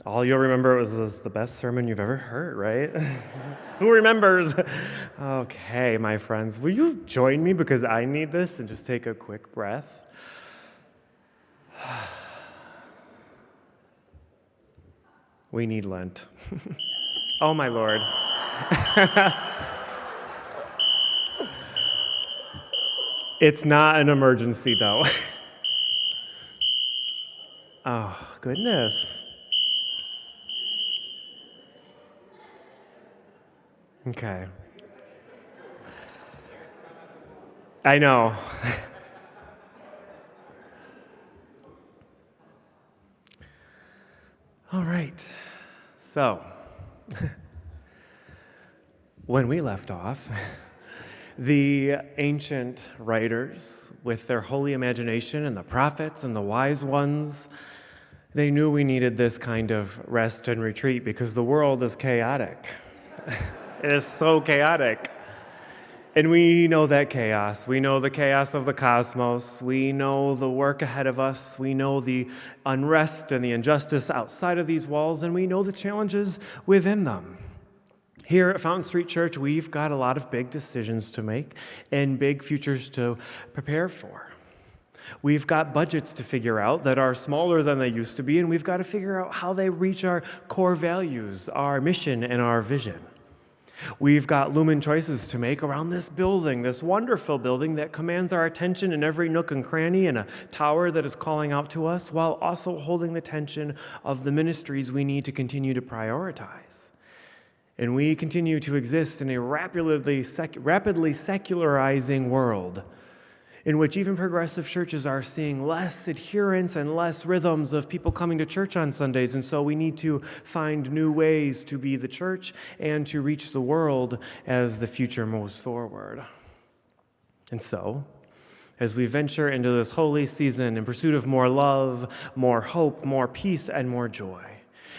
All you'll remember was the best sermon you've ever heard, right? Who remembers? Okay, my friends, will you join me because I need this and just take a quick breath? We need Lent. Oh, my Lord. It's not an emergency, though. Oh, goodness. Okay. I know. All right. So, when we left off, the ancient writers, with their holy imagination and the prophets and the wise ones, they knew we needed this kind of rest and retreat because the world is chaotic. It is so chaotic. And we know that chaos. We know the chaos of the cosmos. We know the work ahead of us. We know the unrest and the injustice outside of these walls, and we know the challenges within them. Here at Fountain Street Church, we've got a lot of big decisions to make and big futures to prepare for. We've got budgets to figure out that are smaller than they used to be, and we've got to figure out how they reach our core values, our mission, and our vision. We've got looming choices to make around this building, this wonderful building that commands our attention in every nook and cranny, and a tower that is calling out to us, while also holding the tension of the ministries we need to continue to prioritize. And we continue to exist in a rapidly secularizing world in which even progressive churches are seeing less adherence and less rhythms of people coming to church on Sundays. And so we need to find new ways to be the church and to reach the world as the future moves forward. And so, as we venture into this holy season in pursuit of more love, more hope, more peace, and more joy,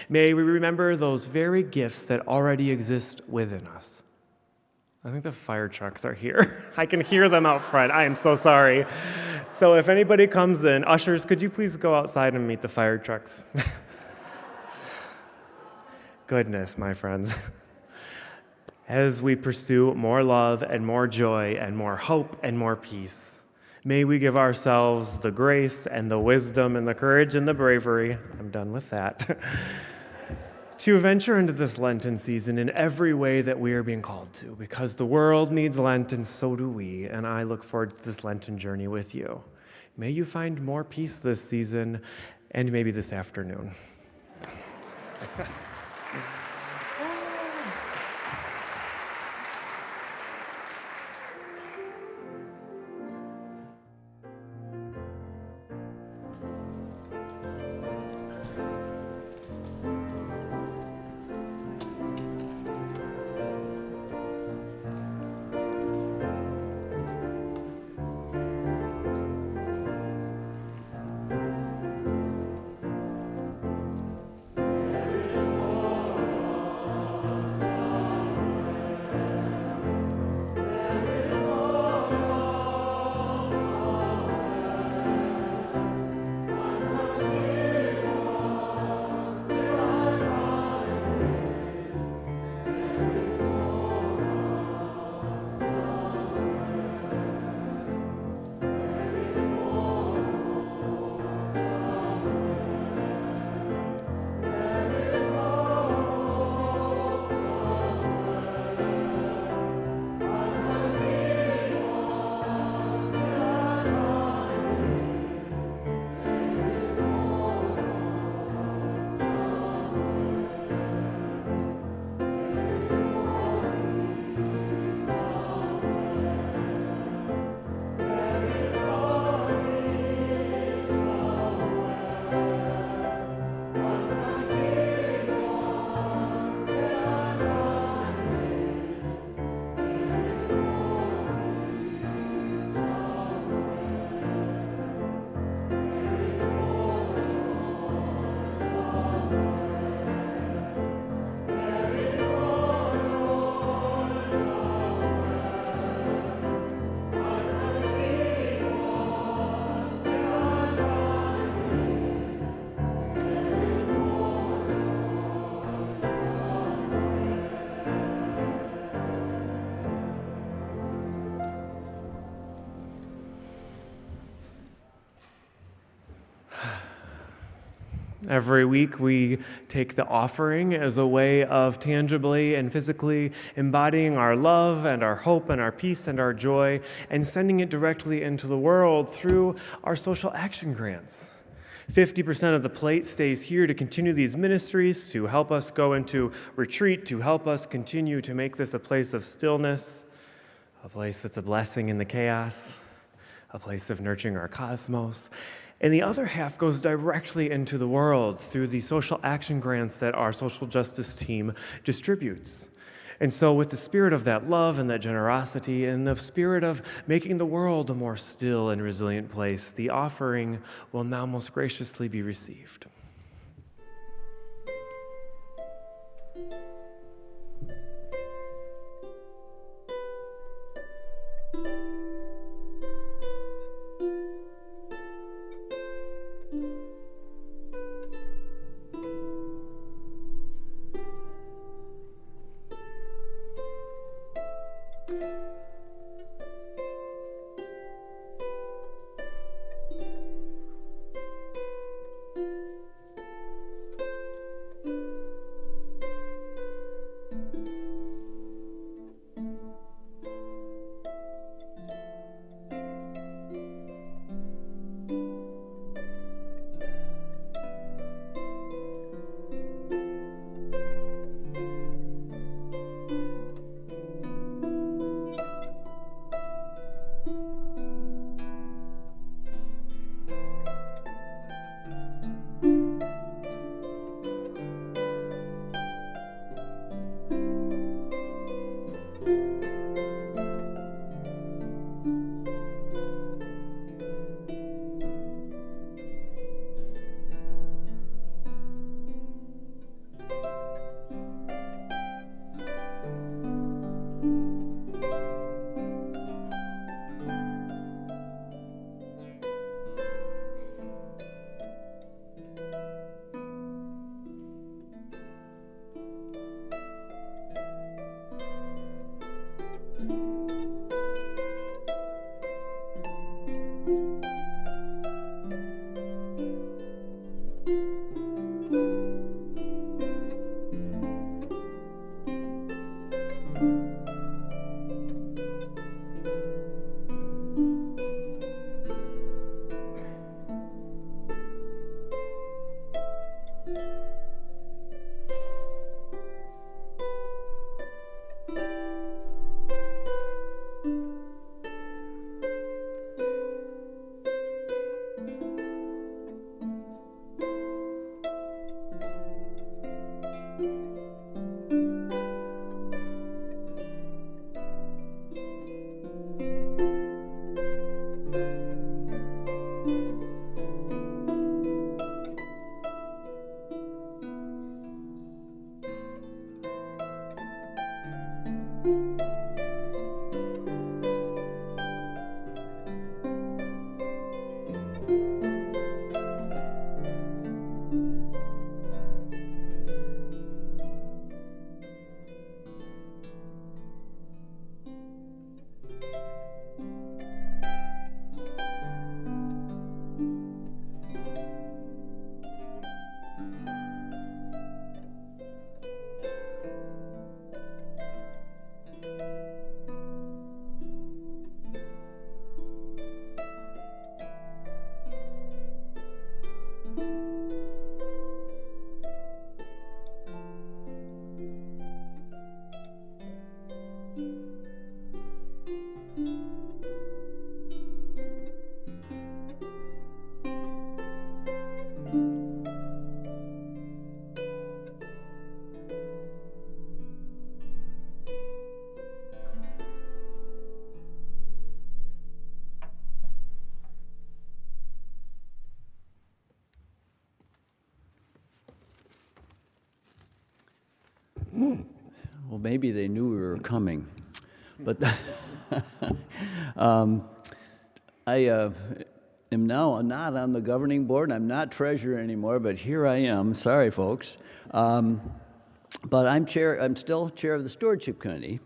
may we remember those very gifts that already exist within us. I think the fire trucks are here. I can hear them out front. I am so sorry. So if anybody comes in, ushers, could you please go outside and meet the fire trucks? Goodness, my friends. As we pursue more love and more joy and more hope and more peace, may we give ourselves the grace and the wisdom and the courage and the bravery, I'm done with that, to venture into this Lenten season in every way that we are being called to, because the world needs Lent and so do we, and I look forward to this Lenten journey with you. May you find more peace this season and maybe this afternoon. Every week we take the offering as a way of tangibly and physically embodying our love and our hope and our peace and our joy and sending it directly into the world through our social action grants. 50% of the plate stays here to continue these ministries, to help us go into retreat, to help us continue to make this a place of stillness, a place that's a blessing in the chaos, a place of nurturing our cosmos. And the other half goes directly into the world through the social action grants that our social justice team distributes. And so with the spirit of that love and that generosity and the spirit of making the world a more still and resilient place, the offering will now most graciously be received. Well, maybe they knew we were coming, but I am now not on the governing board. I'm not treasurer anymore, but here I am. Sorry, folks. But I'm still chair of the stewardship committee,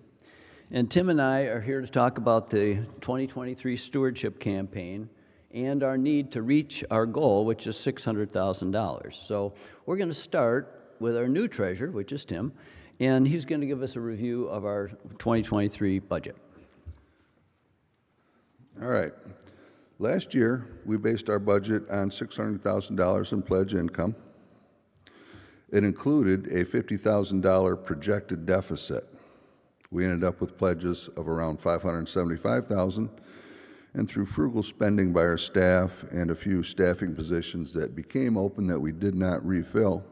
and Tim and I are here to talk about the 2023 stewardship campaign and our need to reach our goal, which is $600,000. So we're going to start with our new treasurer, which is Tim, and he's going to give us a review of our 2023 budget. All right. Last year, we based our budget on $600,000 in pledge income. It included a $50,000 projected deficit. We ended up with pledges of around $575,000, and through frugal spending by our staff and a few staffing positions that became open that we did not refill,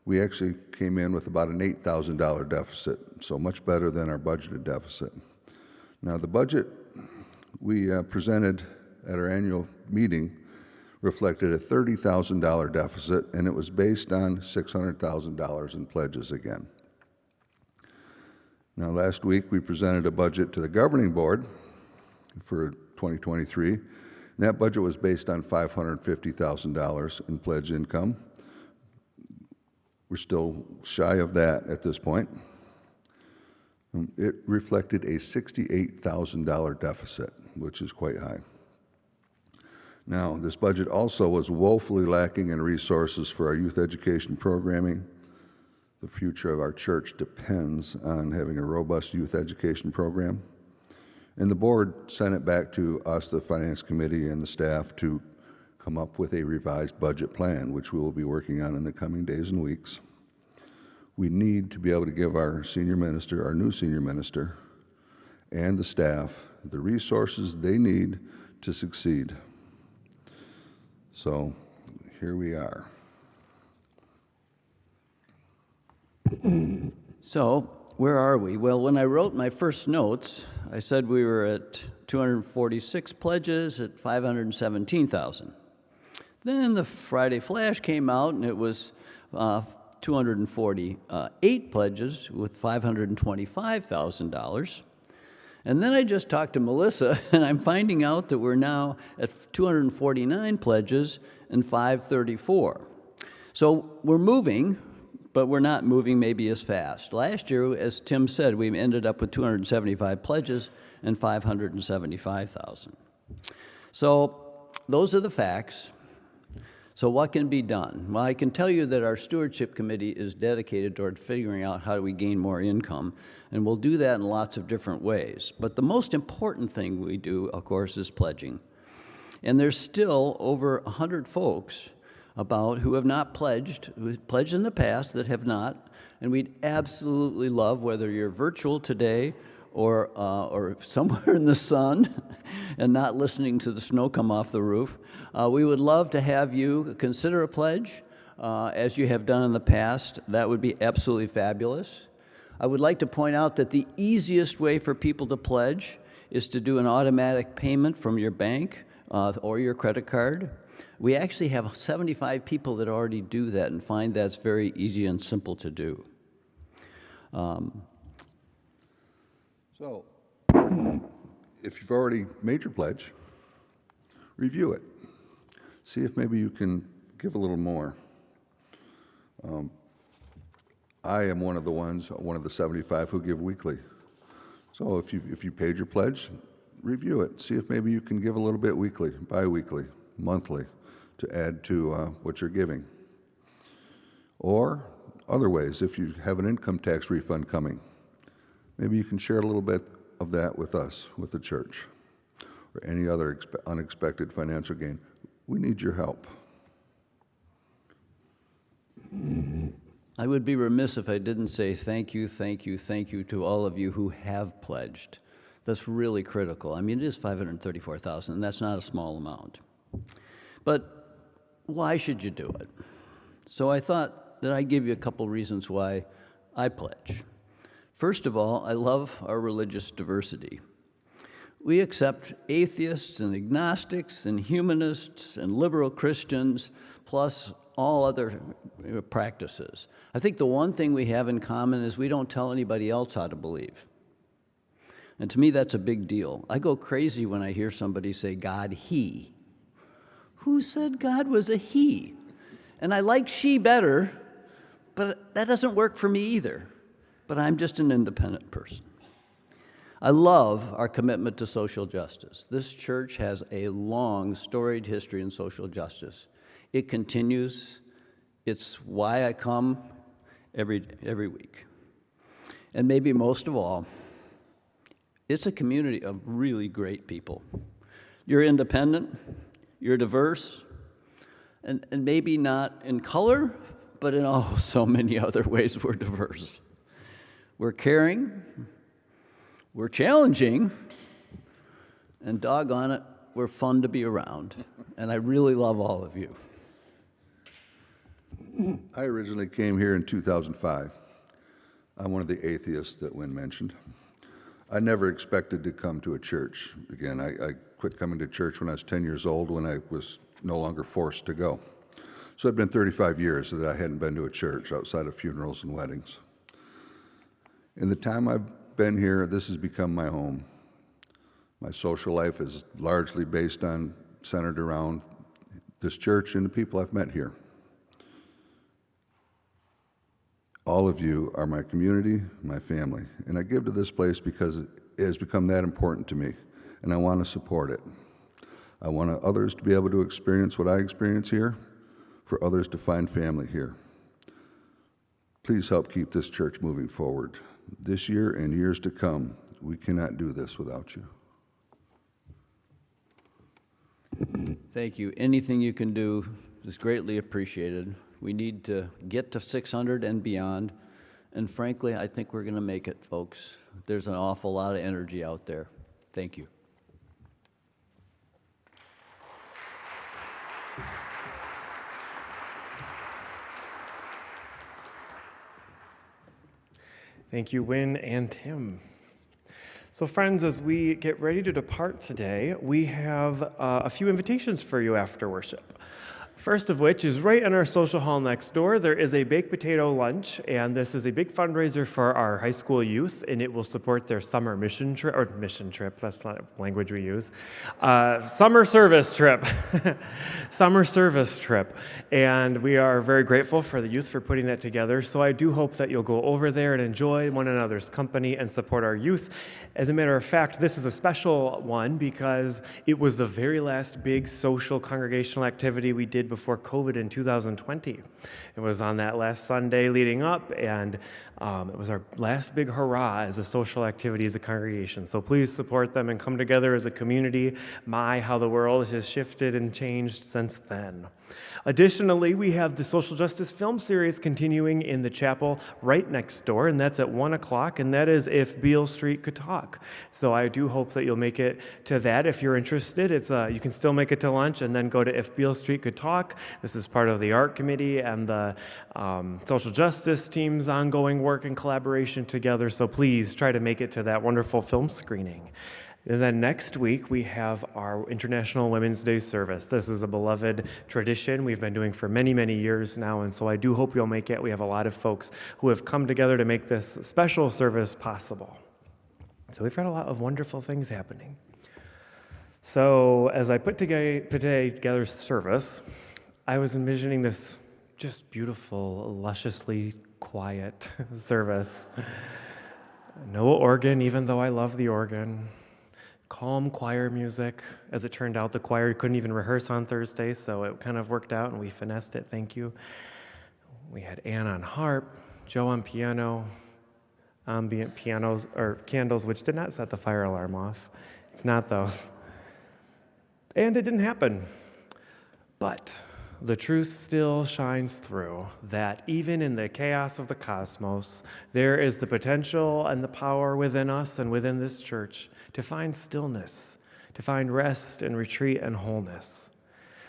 we actually came in with about an $8,000 deficit, so much better than our budgeted deficit. Now, the budget we presented at our annual meeting reflected a $30,000 deficit, and it was based on $600,000 in pledges again. Now, last week we presented a budget to the governing board for 2023, and that budget was based on $550,000 in pledge income. We're still shy of that at this point. It reflected a $68,000 deficit, which is quite high. Now, this budget also was woefully lacking in resources for our youth education programming. The future of our church depends on having a robust youth education program. And the board sent it back to us, the Finance Committee, and the staff to come up with a revised budget plan, which we will be working on in the coming days and weeks. We need to be able to give our senior minister, our new senior minister, and the staff the resources they need to succeed. So here we are. So where are we? Well, when I wrote my first notes, I said we were at 246 pledges at 517,000. Then the Friday Flash came out, and it was 248 pledges with $525,000. And then I just talked to Melissa, and I'm finding out that we're now at 249 pledges and 534. So we're moving, but we're not moving maybe as fast. Last year, as Tim said, we ended up with 275 pledges and 575,000. So those are the facts. So what can be done? Well, I can tell you that our stewardship committee is dedicated toward figuring out how do we gain more income, and we'll do that in lots of different ways. But the most important thing we do, of course, is pledging. And there's still over 100 folks who have not pledged, who pledged in the past that have not, and we'd absolutely love, whether you're virtual today or somewhere in the sun and not listening to the snow come off the roof, we would love to have you consider a pledge as you have done in the past. That would be absolutely fabulous. I would like to point out that the easiest way for people to pledge is to do an automatic payment from your bank or your credit card. We actually have 75 people that already do that and find that's very easy and simple to do. So, if you've already made your pledge, review it. See if maybe you can give a little more. I am one of the 75 who give weekly. So if you paid your pledge, review it. See if maybe you can give a little bit weekly, bi-weekly, monthly, to add to what you're giving. Or other ways, if you have an income tax refund coming, maybe you can share a little bit of that with us, with the church, or any other unexpected financial gain. We need your help. I would be remiss if I didn't say thank you, thank you, thank you to all of you who have pledged. That's really critical. I mean, it is $534,000, and that's not a small amount. But why should you do it? So I thought that I'd give you a couple reasons why I pledge. First of all, I love our religious diversity. We accept atheists and agnostics and humanists and liberal Christians, plus all other practices. I think the one thing we have in common is we don't tell anybody else how to believe. And to me, that's a big deal. I go crazy when I hear somebody say, God, he. Who said God was a he? And I like she better, but that doesn't work for me either. But I'm just an independent person. I love our commitment to social justice. This church has a long, storied history in social justice. It continues. It's why I come every week. And maybe most of all, it's a community of really great people. You're independent, you're diverse, and maybe not in color, but in oh so many other ways we're diverse. We're caring, we're challenging, and doggone it, we're fun to be around. And I really love all of you. I originally came here in 2005. I'm one of the atheists that Wynn mentioned. I never expected to come to a church. Again, I quit coming to church when I was 10 years old, when I was no longer forced to go. So it'd been 35 years that I hadn't been to a church outside of funerals and weddings. In the time I've been here, this has become my home. My social life is largely centered around this church and the people I've met here. All of you are my community, my family, and I give to this place because it has become that important to me, and I want to support it. I want others to be able to experience what I experience here, for others to find family here. Please help keep this church moving forward. This year and years to come, we cannot do this without you. Thank you. Anything you can do is greatly appreciated. We need to get to 600 and beyond, and frankly, I think we're going to make it, folks. There's an awful lot of energy out there. Thank you. Thank you, Wynn and Tim. So friends, as we get ready to depart today, we have a few invitations for you after worship. First of which is right in our social hall next door. There is a baked potato lunch, and this is a big fundraiser for our high school youth, and it will support their summer mission trip, that's not a language we use, summer service trip. Summer service trip. And we are very grateful for the youth for putting that together, so I do hope that you'll go over there and enjoy one another's company and support our youth. As a matter of fact, this is a special one because it was the very last big social congregational activity we did before COVID in 2020. It was on that last Sunday leading up, and it was our last big hurrah as a social activity as a congregation. So please support them and come together as a community. My, how the world has shifted and changed since then. Additionally, we have the social justice film series continuing in the chapel right next door, and that's at 1 o'clock, and that is If Beale Street Could Talk. So I do hope that you'll make it to that if you're interested. You can still make it to lunch and then go to If Beale Street Could Talk. This is part of the art committee and the social justice team's ongoing work and collaboration together, so please try to make it to that wonderful film screening. And then next week, we have our International Women's Day service. This is a beloved tradition we've been doing for many, many years now, and so I do hope you'll make it. We have a lot of folks who have come together to make this special service possible. So we've got a lot of wonderful things happening. So as I put together service, I was envisioning this just beautiful, lusciously quiet service. No organ, even though I love the organ. Calm choir music. As it turned out, the choir couldn't even rehearse on Thursday, so it kind of worked out and we finessed it, thank you. We had Ann on harp, Joe on piano, ambient pianos, or candles, which did not set the fire alarm off. It's not those. And it didn't happen. But the truth still shines through that even in the chaos of the cosmos, there is the potential and the power within us and within this church to find stillness, to find rest and retreat and wholeness.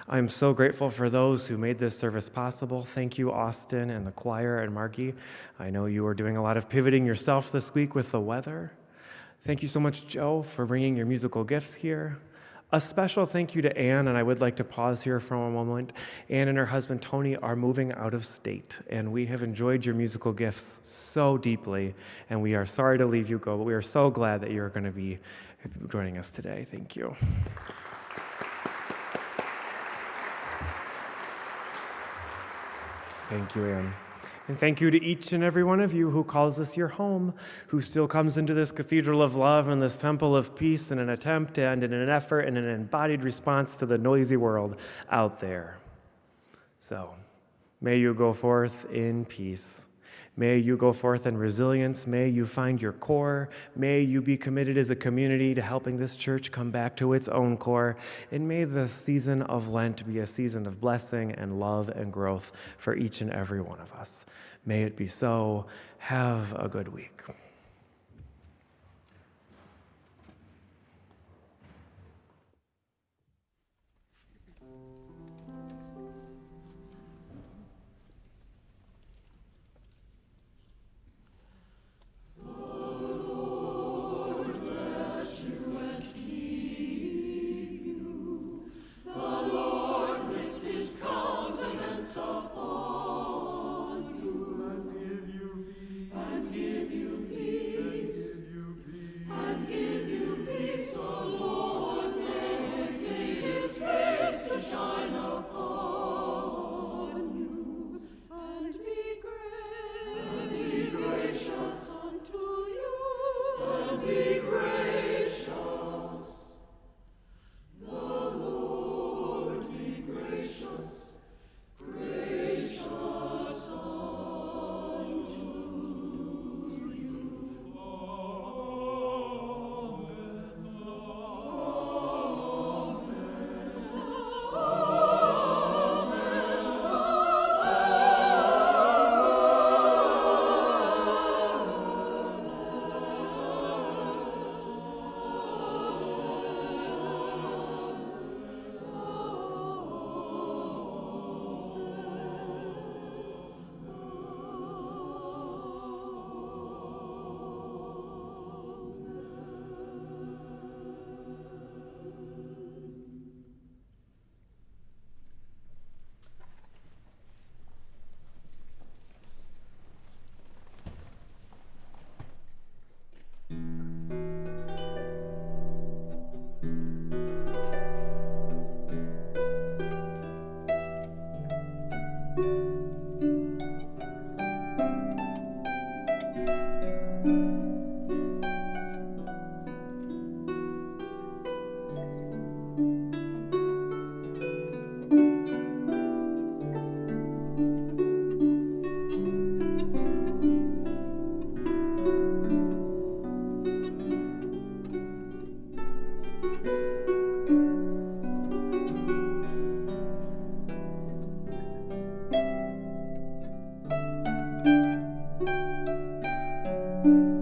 I'm so grateful for those who made this service possible. Thank you, Austin and the choir and Margie. I know you are doing a lot of pivoting yourself this week with the weather. Thank you so much, Joe, for bringing your musical gifts here. A special thank you to Ann, and I would like to pause here for a moment. Ann and her husband, Tony, are moving out of state, and we have enjoyed your musical gifts so deeply, and we are sorry to leave you go, but we are so glad that you're going to be joining us today. Thank you. Thank you, Ann. And thank you to each and every one of you who calls this your home, who still comes into this cathedral of love and this temple of peace in an attempt and in an effort and an embodied response to the noisy world out there. So, may you go forth in peace. May you go forth in resilience. May you find your core. May you be committed as a community to helping this church come back to its own core. And may the season of Lent be a season of blessing and love and growth for each and every one of us. May it be so. Have a good week. Thank you.